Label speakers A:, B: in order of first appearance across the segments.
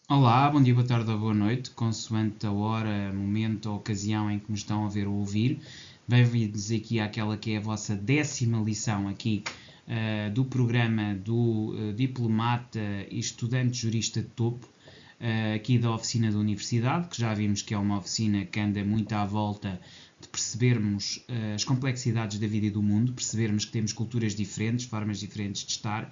A: Olá, bom dia, boa tarde ou boa noite, consoante a hora, momento ou ocasião em que nos estão a ver ou ouvir. Bem-vindos aqui àquela que é a vossa 10ª lição aqui do programa do Diplomata e Estudante Jurista de Topo, aqui da oficina da Universidade, que já vimos que é uma oficina que anda muito à volta de percebermos as complexidades da vida e do mundo, percebermos que temos culturas diferentes, formas diferentes de estar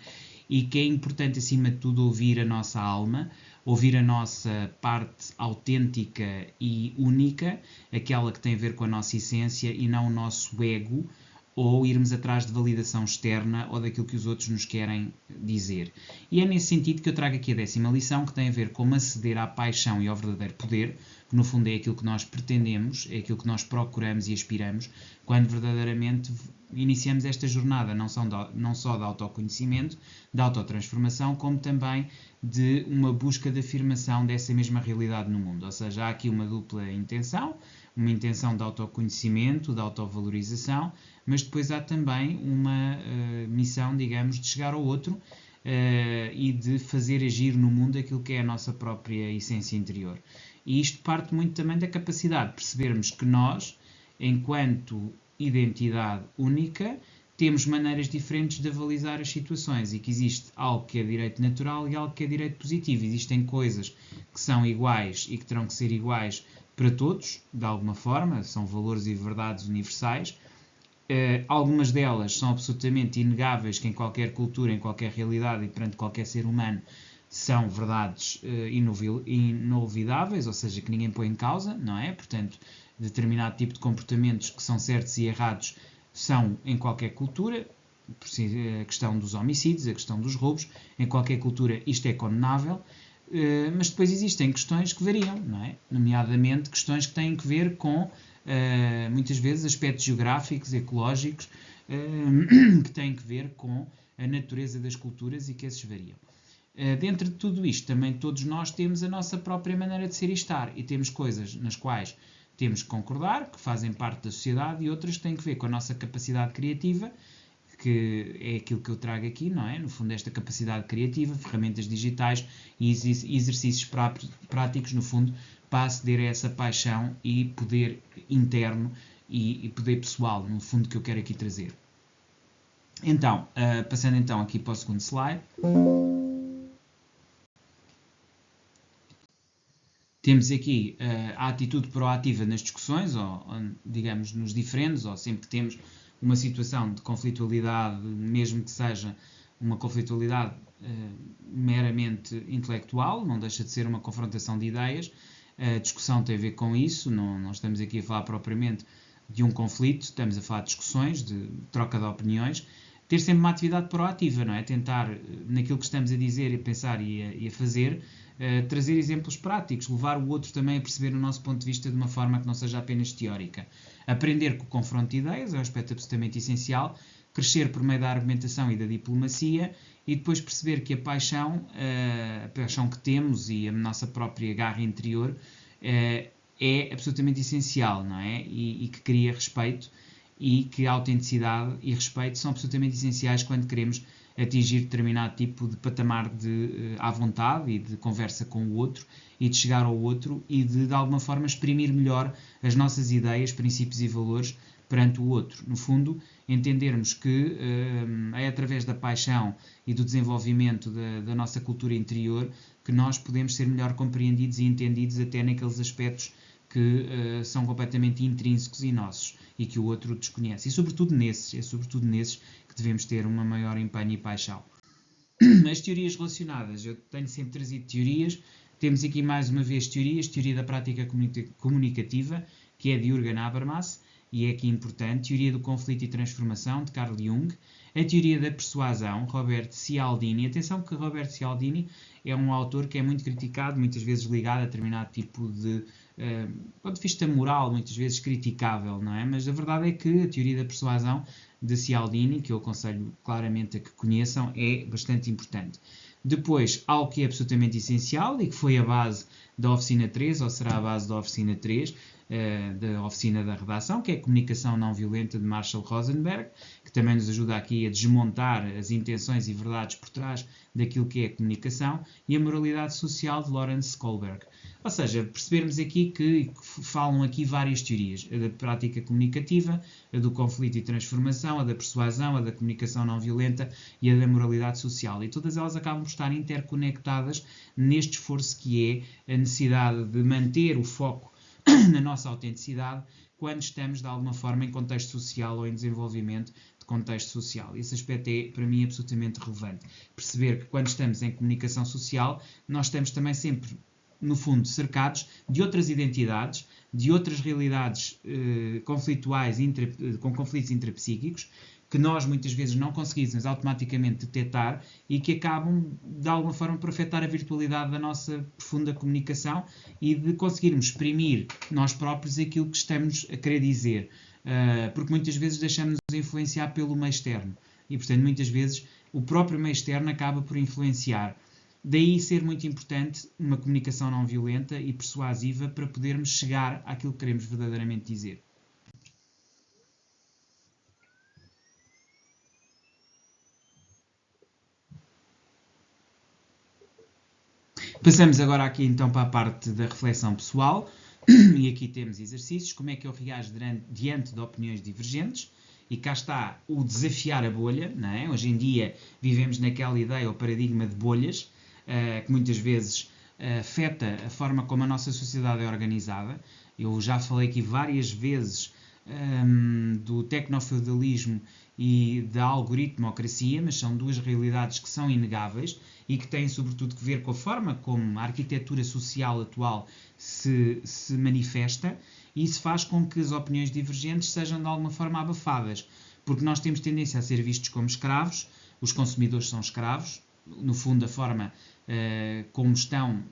A: e que é importante, acima de tudo, ouvir a nossa alma, ouvir a nossa parte autêntica e única, aquela que tem a ver com a nossa essência e não o nosso ego, ou irmos atrás de validação externa ou daquilo que os outros nos querem dizer. E é nesse sentido que eu trago aqui a 10ª lição, que tem a ver com aceder à paixão e ao verdadeiro poder, que no fundo é aquilo que nós pretendemos, é aquilo que nós procuramos e aspiramos, quando verdadeiramente iniciamos esta jornada não só de autoconhecimento, de autotransformação, como também de uma busca de afirmação dessa mesma realidade no mundo. Ou seja, há aqui uma dupla intenção, uma intenção de autoconhecimento, de autovalorização, mas depois há também uma missão, digamos, de chegar ao outro e de fazer agir no mundo aquilo que é a nossa própria essência interior. E isto parte muito também da capacidade de percebermos que nós, enquanto identidade única, temos maneiras diferentes de avalizar as situações e que existe algo que é direito natural e algo que é direito positivo. Existem coisas que são iguais e que terão que ser iguais para todos, de alguma forma, são valores e verdades universais. Algumas delas são absolutamente inegáveis, que em qualquer cultura, em qualquer realidade e perante qualquer ser humano são verdades inolvidáveis, ou seja, que ninguém põe em causa, não é? Portanto, determinado tipo de comportamentos que são certos e errados são em qualquer cultura, a questão dos homicídios, a questão dos roubos, em qualquer cultura isto é condenável, mas depois existem questões que variam, não é? Nomeadamente questões que têm que ver com, muitas vezes, aspectos geográficos, ecológicos, que têm que ver com a natureza das culturas e que esses variam. Dentro de tudo isto, também todos nós temos a nossa própria maneira de ser e estar, e temos coisas nas quais temos que concordar, que fazem parte da sociedade, e outras que têm que ver com a nossa capacidade criativa, que é aquilo que eu trago aqui, não é? No fundo, esta capacidade criativa, ferramentas digitais e exercícios práticos, no fundo, para aceder a essa paixão e poder interno e poder pessoal, no fundo, que eu quero aqui trazer. Então, passando então aqui para o segundo slide. Temos aqui a atitude proativa nas discussões, ou digamos, nos diferendos, ou sempre que temos uma situação de conflitualidade, mesmo que seja uma conflitualidade meramente intelectual, não deixa de ser uma confrontação de ideias. A discussão tem a ver com isso, não estamos aqui a falar propriamente de um conflito, estamos a falar de discussões, de troca de opiniões. Ter sempre uma atividade proativa, não é? Tentar, naquilo que estamos a dizer, a pensar e a fazer, trazer exemplos práticos, levar o outro também a perceber o nosso ponto de vista de uma forma que não seja apenas teórica. Aprender com o confronto de ideias é um aspecto absolutamente essencial, crescer por meio da argumentação e da diplomacia e depois perceber que a paixão que temos e a nossa própria garra interior é absolutamente essencial, não é? E que cria respeito e que a autenticidade e respeito são absolutamente essenciais quando queremos atingir determinado tipo de patamar de à vontade e de conversa com o outro e de chegar ao outro e de alguma forma exprimir melhor as nossas ideias, princípios e valores perante o outro. No fundo, entendermos que é através da paixão e do desenvolvimento da nossa cultura interior que nós podemos ser melhor compreendidos e entendidos até naqueles aspectos que são completamente intrínsecos e nossos e que o outro desconhece. E sobretudo nesses que devemos ter uma maior empenho e paixão. As teorias relacionadas, eu tenho sempre trazido teorias, temos aqui mais uma vez teoria da prática comunicativa, que é de Jürgen Habermas, e é aqui importante, teoria do conflito e transformação, de Carl Jung, a teoria da persuasão, Robert Cialdini. Atenção que Robert Cialdini é um autor que é muito criticado, muitas vezes ligado a determinado tipo de ponto de vista moral, muitas vezes criticável, não é? Mas a verdade é que a teoria da persuasão de Cialdini, que eu aconselho claramente a que conheçam, é bastante importante. Depois, algo que é absolutamente essencial e que foi a base da oficina 3, ou será a base da oficina 3, da oficina da redação, que é a comunicação não violenta de Marshall Rosenberg, que também nos ajuda aqui a desmontar as intenções e verdades por trás daquilo que é a comunicação, e a moralidade social de Lawrence Kohlberg. Ou seja, percebermos aqui que falam aqui várias teorias: a da prática comunicativa, a do conflito e transformação, a da persuasão, a da comunicação não violenta e a da moralidade social. E todas elas acabam por estar interconectadas neste esforço que é a necessidade de manter o foco na nossa autenticidade quando estamos, de alguma forma, em contexto social ou em desenvolvimento de contexto social. Esse aspecto é, para mim, absolutamente relevante. Perceber que quando estamos em comunicação social, nós estamos também sempre, no fundo, cercados de outras identidades, de outras realidades conflituais, com conflitos intrapsíquicos, que nós muitas vezes não conseguimos automaticamente detectar e que acabam, de alguma forma, por afetar a virtualidade da nossa profunda comunicação e de conseguirmos exprimir nós próprios aquilo que estamos a querer dizer. Porque muitas vezes deixamos-nos influenciar pelo meio externo. E, portanto, muitas vezes o próprio meio externo acaba por influenciar. Daí ser muito importante uma comunicação não violenta e persuasiva para podermos chegar àquilo que queremos verdadeiramente dizer. Passamos agora aqui então para a parte da reflexão pessoal, e aqui temos exercícios: como é que eu reajo diante de opiniões divergentes, e cá está o desafiar a bolha, não é? Hoje em dia vivemos naquela ideia ou paradigma de bolhas, que muitas vezes afeta a forma como a nossa sociedade é organizada. Eu já falei aqui várias vezes do tecnofeudalismo e da algoritmocracia, mas são duas realidades que são inegáveis e que têm sobretudo que ver com a forma como a arquitetura social atual se manifesta, e isso faz com que as opiniões divergentes sejam de alguma forma abafadas, porque nós temos tendência a ser vistos como escravos. Os consumidores são escravos, no fundo a forma como estão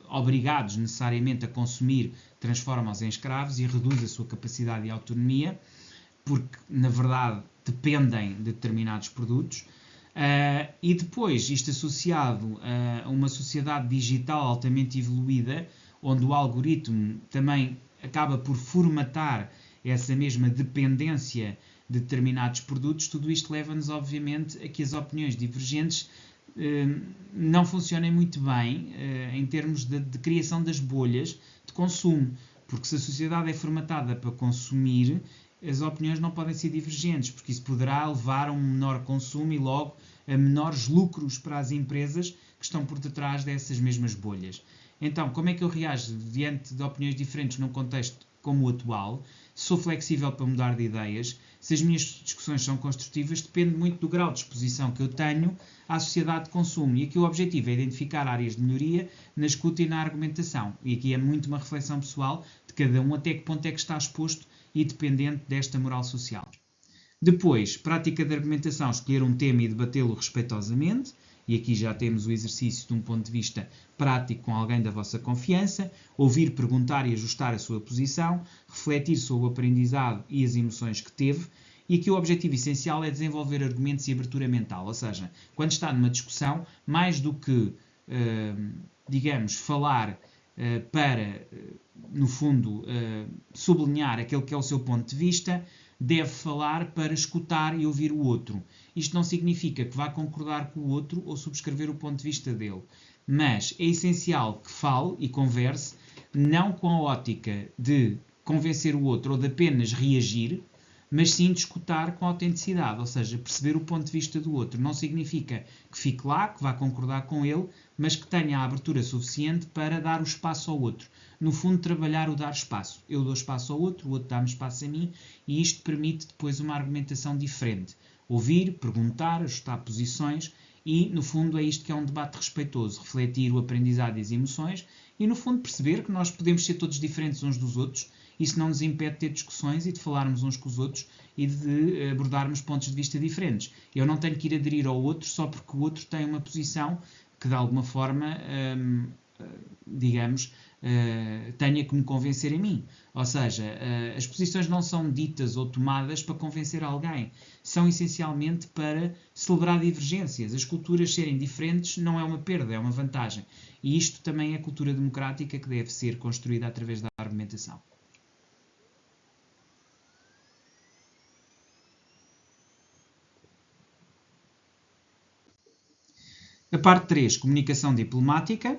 A: obrigados necessariamente a consumir transforma-os em escravos e reduz a sua capacidade e autonomia, porque na verdade dependem de determinados produtos. E depois, isto associado a uma sociedade digital altamente evoluída, onde o algoritmo também acaba por formatar essa mesma dependência de determinados produtos, tudo isto leva-nos, obviamente, a que as opiniões divergentes não funcionem muito bem em termos de criação das bolhas de consumo, porque se a sociedade é formatada para consumir, as opiniões não podem ser divergentes, porque isso poderá levar a um menor consumo e logo a menores lucros para as empresas que estão por detrás dessas mesmas bolhas. Então, como é que eu reajo diante de opiniões diferentes num contexto como o atual? Sou flexível para mudar de ideias. Se as minhas discussões são construtivas, depende muito do grau de exposição que eu tenho à sociedade de consumo. E aqui o objetivo é identificar áreas de melhoria na escuta e na argumentação. E aqui é muito uma reflexão pessoal de cada um até que ponto é que está exposto e dependente desta moral social. Depois, prática de argumentação: escolher um tema e debatê-lo respeitosamente. E aqui já temos o exercício de um ponto de vista prático com alguém da vossa confiança. Ouvir, perguntar e ajustar a sua posição. Refletir sobre o aprendizado e as emoções que teve. E aqui o objetivo essencial é desenvolver argumentos e abertura mental. Ou seja, quando está numa discussão, mais do que, falar para, no fundo, sublinhar aquele que é o seu ponto de vista, deve falar para escutar e ouvir o outro. Isto não significa que vá concordar com o outro ou subscrever o ponto de vista dele, mas é essencial que fale e converse, não com a ótica de convencer o outro ou de apenas reagir, mas sim de escutar com autenticidade, ou seja, perceber o ponto de vista do outro. Não significa que fique lá, que vá concordar com ele, mas que tenha a abertura suficiente para dar o espaço ao outro. No fundo, trabalhar o dar espaço. Eu dou espaço ao outro, o outro dá-me espaço a mim, e isto permite depois uma argumentação diferente. Ouvir, perguntar, ajustar posições, e no fundo é isto que é um debate respeitoso. Refletir o aprendizado e as emoções, e no fundo perceber que nós podemos ser todos diferentes uns dos outros. Isso não nos impede de ter discussões e de falarmos uns com os outros e de abordarmos pontos de vista diferentes. Eu não tenho que ir aderir ao outro só porque o outro tem uma posição que de alguma forma, tenha que me convencer a mim. Ou seja, as posições não são ditas ou tomadas para convencer alguém. São essencialmente para celebrar divergências. As culturas serem diferentes não é uma perda, é uma vantagem. E isto também é cultura democrática que deve ser construída através da argumentação. A parte 3, comunicação diplomática,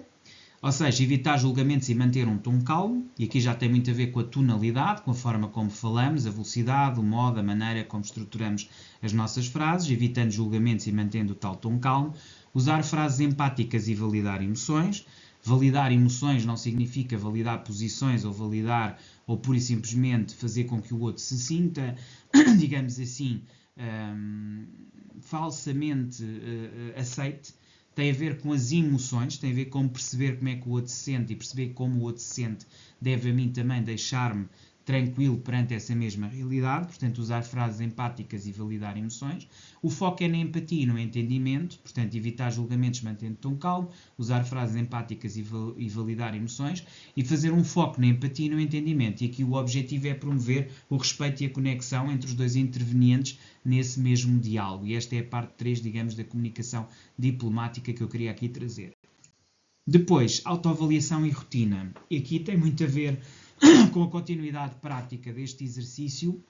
A: ou seja, evitar julgamentos e manter um tom calmo, e aqui já tem muito a ver com a tonalidade, com a forma como falamos, a velocidade, o modo, a maneira como estruturamos as nossas frases, evitando julgamentos e mantendo o tal tom calmo. Usar frases empáticas e validar emoções. Validar emoções não significa validar posições ou validar ou pura e simplesmente fazer com que o outro se sinta, digamos assim, falsamente aceite. Tem a ver com as emoções, tem a ver com perceber como é que o outro se sente e perceber como o outro se sente deve a mim também deixar-me tranquilo perante essa mesma realidade, portanto usar frases empáticas e validar emoções. O foco é na empatia e no entendimento, portanto evitar julgamentos mantendo tom calmo, usar frases empáticas e validar emoções e fazer um foco na empatia e no entendimento. E aqui o objetivo é promover o respeito e a conexão entre os dois intervenientes nesse mesmo diálogo. E esta é a parte 3, digamos, da comunicação diplomática que eu queria aqui trazer. Depois, autoavaliação e rotina. E aqui tem muito a ver com a continuidade prática deste exercício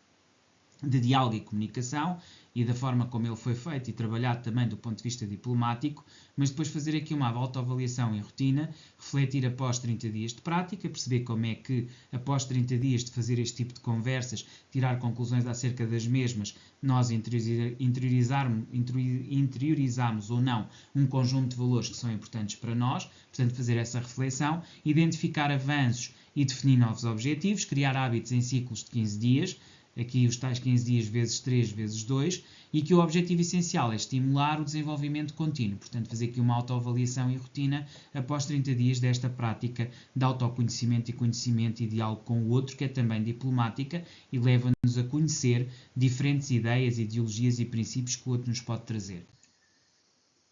A: de diálogo e comunicação e da forma como ele foi feito e trabalhado também do ponto de vista diplomático, mas depois fazer aqui uma autoavaliação e rotina, refletir após 30 dias de prática, perceber como é que após 30 dias de fazer este tipo de conversas, tirar conclusões acerca das mesmas, nós interiorizarmos ou não um conjunto de valores que são importantes para nós, portanto fazer essa reflexão, identificar avanços e definir novos objetivos, criar hábitos em ciclos de 15 dias, aqui os tais 15 dias vezes 3 vezes 2, e que o objetivo essencial é estimular o desenvolvimento contínuo, portanto fazer aqui uma autoavaliação e rotina após 30 dias desta prática de autoconhecimento e conhecimento e diálogo com o outro, que é também diplomática e leva-nos a conhecer diferentes ideias, ideologias e princípios que o outro nos pode trazer.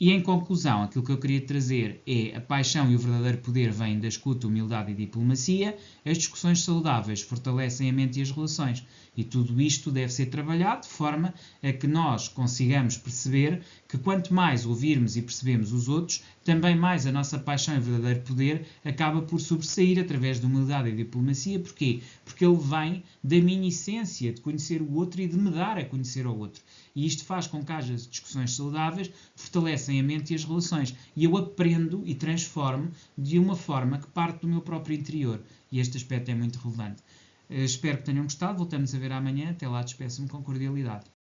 A: E em conclusão, aquilo que eu queria trazer é a paixão e o verdadeiro poder vêm da escuta, humildade e diplomacia. As discussões saudáveis fortalecem a mente e as relações. E tudo isto deve ser trabalhado de forma a que nós consigamos perceber que quanto mais ouvirmos e percebemos os outros, também mais a nossa paixão e verdadeiro poder acaba por sobressair através de humildade e diplomacia. Porquê? Porque ele vem da minha essência de conhecer o outro e de me dar a conhecer ao outro. E isto faz com que haja discussões saudáveis, fortalecem a mente e as relações. E eu aprendo e transformo de uma forma que parte do meu próprio interior. E este aspecto é muito relevante. Espero que tenham gostado. Voltamos a ver amanhã. Até lá, despeço-me com cordialidade.